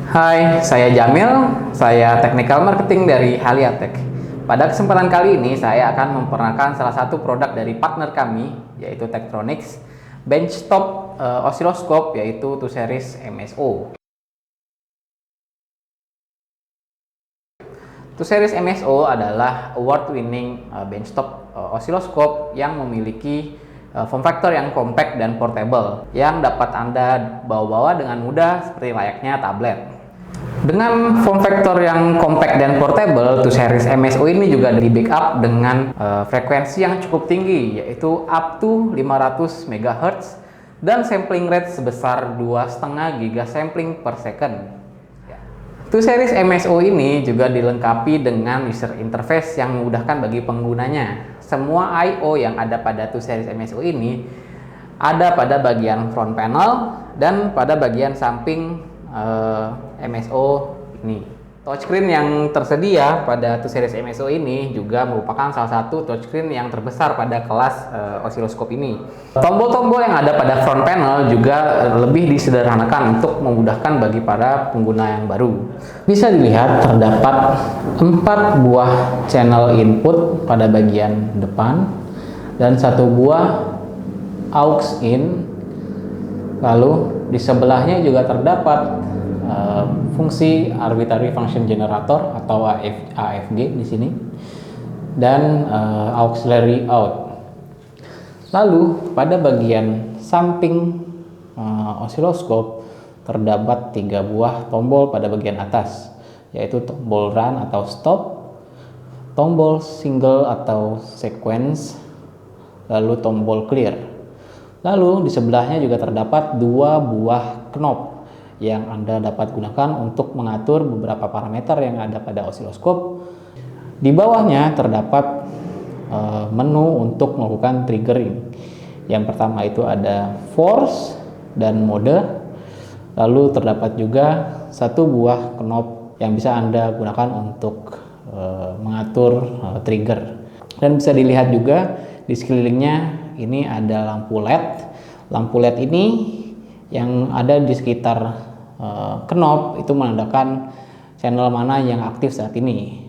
Hai, saya Jamil, saya Technical Marketing dari Haliatek. Pada kesempatan kali ini, saya akan memperkenalkan salah satu produk dari partner kami, yaitu Tektronix, benchtop oscilloscope, yaitu 2 series MSO. 2 series MSO adalah award-winning benchtop oscilloscope yang memiliki form factor yang compact dan portable, yang dapat Anda bawa-bawa dengan mudah seperti layaknya tablet. Dengan form factor yang compact dan portable, 2 series MSO ini juga di backup dengan frekuensi yang cukup tinggi, yaitu up to 500 MHz dan sampling rate sebesar 2,5 GB sampling per second. 2 series MSO ini juga dilengkapi dengan user interface yang memudahkan bagi penggunanya. Semua I/O yang ada pada 2 series MSO ini ada pada bagian front panel dan pada bagian samping MSO ini. Touchscreen yang tersedia pada 2 series MSO ini juga merupakan salah satu touchscreen yang terbesar pada kelas oscilloscope ini. Tombol-tombol yang ada pada front panel juga lebih disederhanakan untuk memudahkan bagi para pengguna yang baru. Bisa dilihat terdapat 4 buah channel input pada bagian depan dan 1 buah aux in. Lalu di sebelahnya juga terdapat fungsi arbitrary function generator atau AFG di sini dan auxiliary out. Lalu pada bagian samping oscilloscope terdapat 3 buah tombol pada bagian atas, yaitu tombol run atau stop, tombol single atau sequence, lalu tombol clear. Lalu di sebelahnya juga terdapat 2 buah knob yang Anda dapat gunakan untuk mengatur beberapa parameter yang ada pada oscilloscope. Di bawahnya terdapat menu untuk melakukan triggering. Yang pertama itu ada force dan mode. Lalu terdapat juga 1 buah knob yang bisa Anda gunakan untuk mengatur trigger. Dan bisa dilihat juga di sekelilingnya ini ada lampu LED. Lampu LED ini yang ada di sekitar knob itu menandakan channel mana yang aktif saat ini.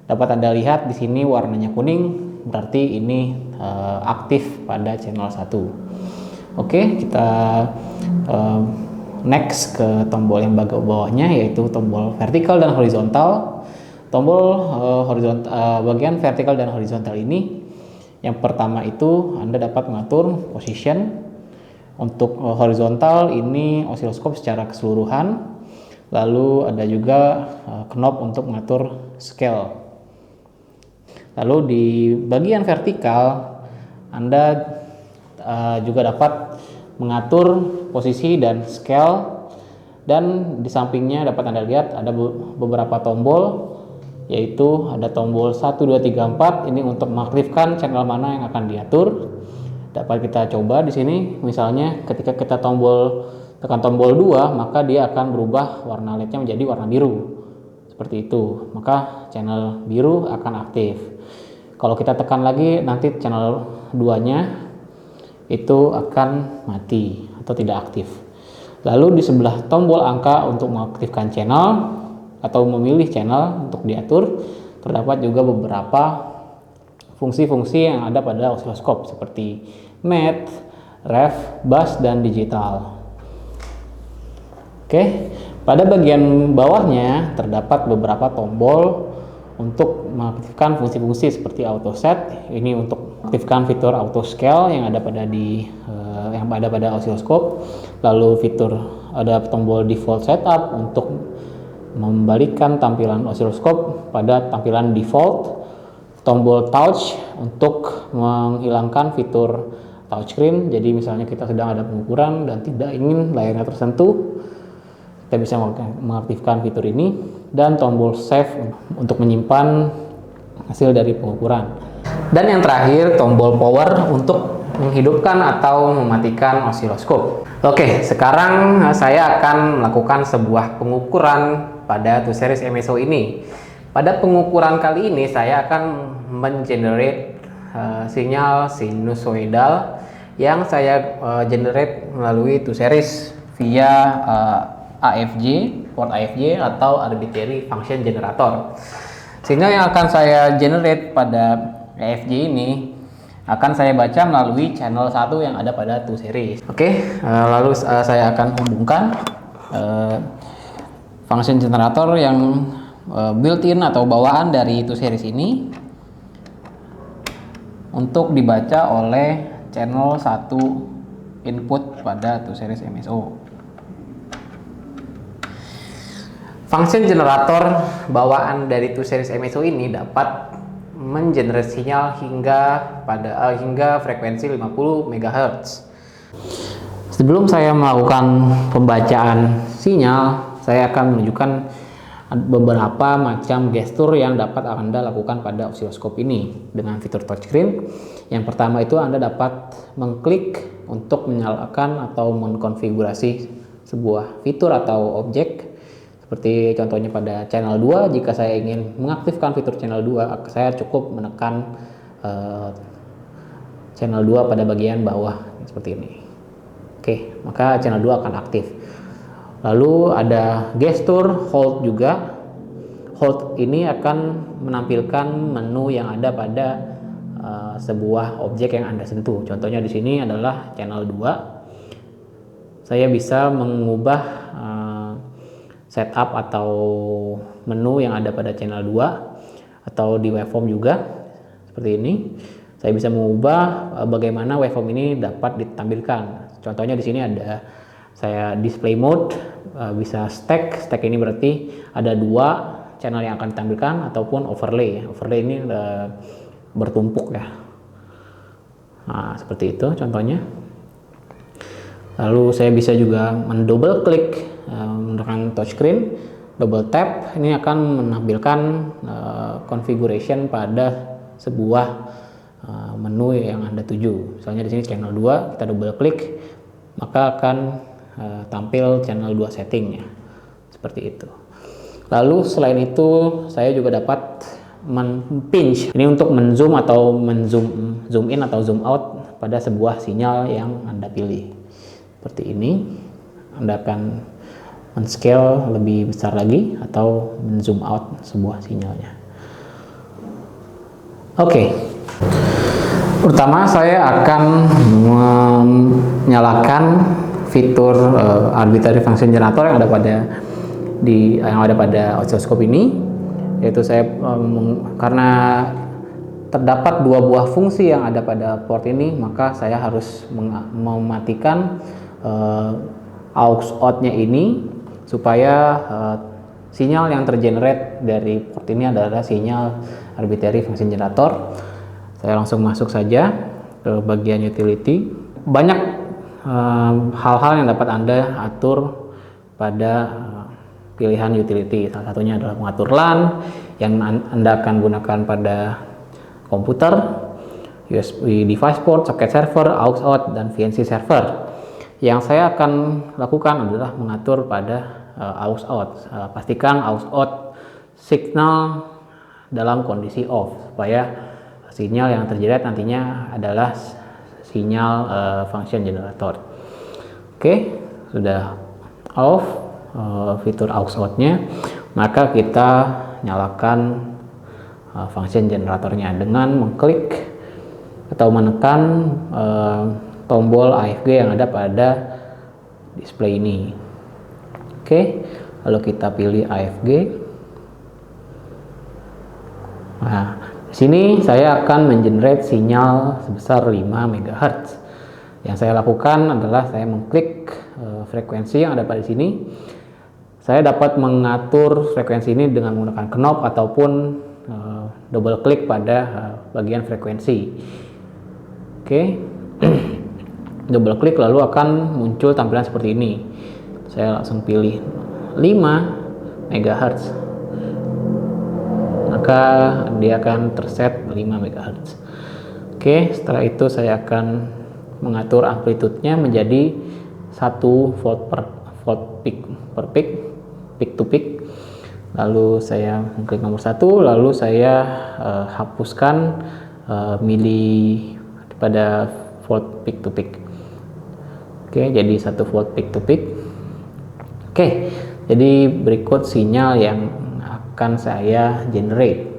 Dapat Anda lihat di sini warnanya kuning, berarti ini aktif pada channel 1. Oke, kita next ke tombol yang bagian bawahnya, yaitu tombol vertikal dan horizontal. Tombol bagian vertikal dan horizontal ini, yang pertama itu Anda dapat mengatur position. Untuk horizontal ini oscilloscope secara keseluruhan. Lalu ada juga knob untuk mengatur scale. Lalu di bagian vertikal Anda juga dapat mengatur posisi dan scale, dan di sampingnya dapat Anda lihat ada beberapa tombol, yaitu ada tombol 1, 2, 3, 4 ini untuk mengaktifkan channel mana yang akan diatur. Dapat kita coba di sini, misalnya ketika kita tekan tombol 2, maka dia akan berubah warna LED-nya menjadi warna biru. Seperti itu, maka channel biru akan aktif. Kalau kita tekan lagi, nanti channel 2-nya itu akan mati atau tidak aktif. Lalu di sebelah tombol angka untuk mengaktifkan channel atau memilih channel untuk diatur, terdapat juga beberapa fungsi-fungsi yang ada pada oscilloscope seperti math, ref, bus, dan digital. Oke, pada bagian bawahnya terdapat beberapa tombol untuk mengaktifkan fungsi-fungsi seperti auto set. Ini untuk aktifkan fitur auto scale yang ada pada oscilloscope. Lalu fitur ada tombol default setup untuk membalikkan tampilan oscilloscope pada tampilan default. Tombol touch untuk menghilangkan fitur touchscreen. Jadi misalnya kita sedang ada pengukuran dan tidak ingin layarnya tersentuh, kita bisa mengaktifkan fitur ini. Dan tombol save untuk menyimpan hasil dari pengukuran. Dan yang terakhir tombol power untuk menghidupkan atau mematikan oscilloscope. Oke, sekarang saya akan melakukan sebuah pengukuran pada 2 series MSO ini. Pada pengukuran kali ini saya akan mengenerate sinyal sinusoidal yang saya generate melalui 2 series via AFJ, port AFJ atau arbitrary function generator. Sinyal yang akan saya generate pada AFJ ini akan saya baca melalui channel 1 yang ada pada 2 series. Oke, lalu saya akan hubungkan function generator yang built-in atau bawaan dari 2 series ini untuk dibaca oleh channel 1 input pada 2 series MSO. Function generator bawaan dari 2 series MSO ini dapat mengenerate sinyal hingga frekuensi 50 MHz. Sebelum saya melakukan pembacaan sinyal, saya akan menunjukkan beberapa macam gestur yang dapat Anda lakukan pada osiloskop ini dengan fitur touchscreen. Yang pertama itu Anda dapat mengklik untuk menyalakan atau mengkonfigurasi sebuah fitur atau objek. Seperti contohnya pada channel 2, jika saya ingin mengaktifkan fitur channel 2, saya cukup menekan channel 2 pada bagian bawah seperti ini. Oke, maka channel 2 akan aktif. Lalu ada gestur hold juga. Hold ini akan menampilkan menu yang ada pada sebuah objek yang Anda sentuh. Contohnya di sini adalah channel 2. Saya bisa mengubah setup atau menu yang ada pada channel 2 atau di waveform juga seperti ini. Saya bisa mengubah bagaimana waveform ini dapat ditampilkan. Contohnya di sini ada saya display mode, bisa stack ini berarti ada 2 channel yang akan ditampilkan, ataupun overlay ini bertumpuk ya. Nah, seperti itu contohnya. Lalu saya bisa juga mendouble klik menggunakan touchscreen, double tap ini akan menampilkan configuration pada sebuah menu yang Anda tuju. Misalnya di sini channel 2, kita double klik maka akan tampil channel 2 settingnya seperti itu. Lalu selain itu saya juga dapat men-pinch ini untuk menzoom atau zoom in atau zoom out pada sebuah sinyal yang Anda pilih. Seperti ini Anda akan men-scale lebih besar lagi atau men-zoom out sebuah sinyalnya. Oke. Pertama saya akan menyalakan fitur arbitrary function generator yang ada pada osiloskop ini, yaitu saya karena terdapat 2 buah fungsi yang ada pada port ini, maka saya harus mematikan aux out-nya ini supaya sinyal yang tergenerate dari port ini adalah sinyal arbitrary function generator. Saya langsung masuk saja ke bagian utility. Banyak hal-hal yang dapat Anda atur pada pilihan utility. Salah satunya adalah mengatur LAN yang Anda akan gunakan pada komputer, USB device port, socket server, aux out, dan VNC server. Yang saya akan lakukan adalah mengatur pada aux out. Pastikan aux out signal dalam kondisi off supaya sinyal yang tergenerate nantinya adalah sinyal function generator. Oke, sudah off fitur aux out-nya, maka kita nyalakan function generatornya dengan mengklik atau menekan tombol AFG yang ada pada display ini. Oke, lalu kita pilih AFG. Nah, di sini saya akan mengenerate sinyal sebesar 5 MHz. Yang saya lakukan adalah saya mengklik frekuensi yang ada pada sini. Saya dapat mengatur frekuensi ini dengan menggunakan knob ataupun double klik pada bagian frekuensi. Oke. Double klik lalu akan muncul tampilan seperti ini. Saya langsung pilih 5 MHz. Maka dia akan terset 5 MHz. Oke, setelah itu saya akan mengatur amplitude-nya menjadi 1 volt per peak to peak. Lalu saya mengklik nomor 1, lalu saya hapuskan mili pada volt peak to peak. Oke, jadi 1 volt peak to peak. Oke, jadi berikut sinyal yang akan saya generate.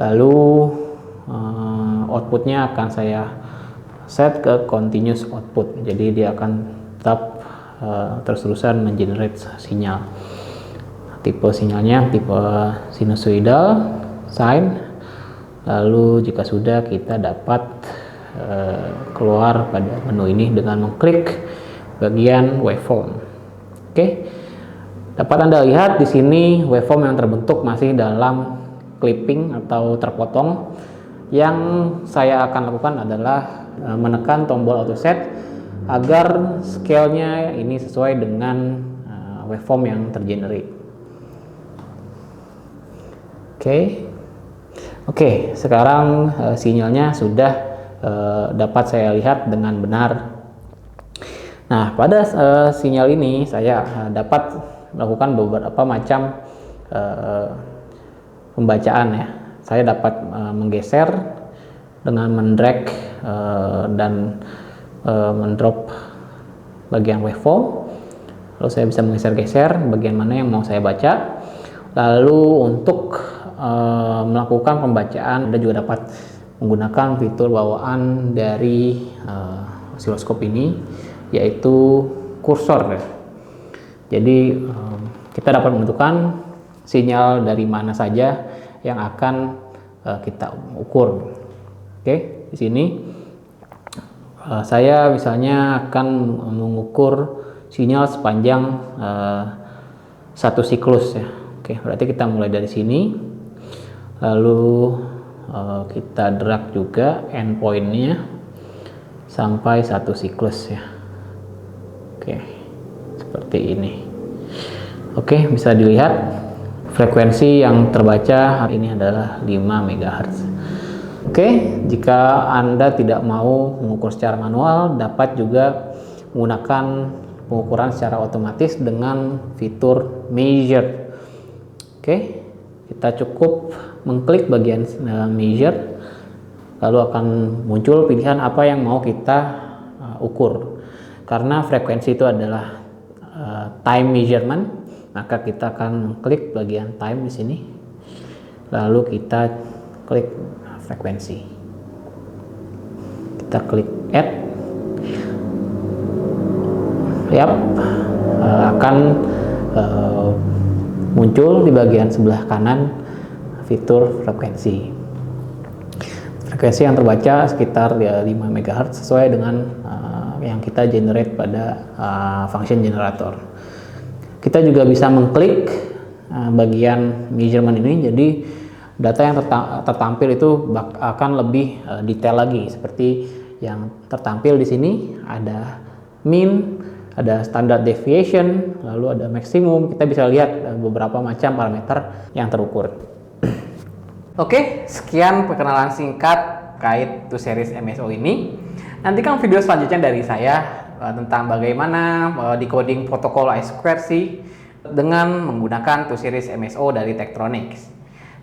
Lalu outputnya akan saya set ke continuous output. Jadi dia akan tetap terus-terusan mengenerate sinyal. Tipe sinyalnya tipe sinusoidal, sine. Lalu jika sudah, kita dapat keluar pada menu ini dengan mengklik bagian waveform. Oke, dapat Anda lihat di sini waveform yang terbentuk masih dalam clipping atau terpotong. Yang saya akan lakukan adalah menekan tombol auto set agar scale-nya ini sesuai dengan waveform yang tergenerate. Oke, sekarang sinyalnya sudah dapat saya lihat dengan benar. Nah, pada sinyal ini saya dapat melakukan beberapa macam pembacaan ya. Saya dapat menggeser dengan mendrag dan mendrop bagian waveform. Lalu saya bisa menggeser-geser bagian mana yang mau saya baca. Lalu untuk melakukan pembacaan, Anda juga dapat menggunakan fitur bawaan dari osiloskop ini, yaitu kursor. Jadi kita dapat menentukan sinyal dari mana saja yang akan kita ukur. Oke, di sini saya misalnya akan mengukur sinyal sepanjang satu siklus ya. Oke, berarti kita mulai dari sini, lalu kita drag juga endpointnya sampai satu siklus ya. Oke, seperti ini. Oke, bisa dilihat frekuensi yang terbaca hari ini adalah 5 MHz. Oke, jika Anda tidak mau mengukur secara manual, dapat juga menggunakan pengukuran secara otomatis dengan fitur measure. Oke, kita cukup mengklik bagian measure, lalu akan muncul pilihan apa yang mau kita ukur. Karena frekuensi itu adalah time measurement, maka kita akan klik bagian time di sini, lalu kita klik frekuensi, kita klik add, akan muncul di bagian sebelah kanan fitur frekuensi. Frekuensi yang terbaca sekitar 5 MHz sesuai dengan yang kita generate pada function generator. Kita juga bisa mengklik bagian measurement ini, jadi data yang tertampil itu akan lebih detail lagi, seperti yang tertampil di sini. Ada mean, ada standard deviation, lalu ada maksimum. Kita bisa lihat beberapa macam parameter yang terukur. Oke, sekian perkenalan singkat terkait 2 series MSO ini. Nantikan video selanjutnya dari saya tentang bagaimana decoding protokol I2C dengan menggunakan 2 series MSO dari Tektronix.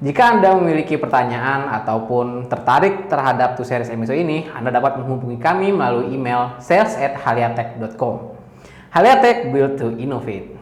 Jika Anda memiliki pertanyaan ataupun tertarik terhadap 2 series MSO ini, Anda dapat menghubungi kami melalui email sales@haliatek.com. Haliatek, build to innovate.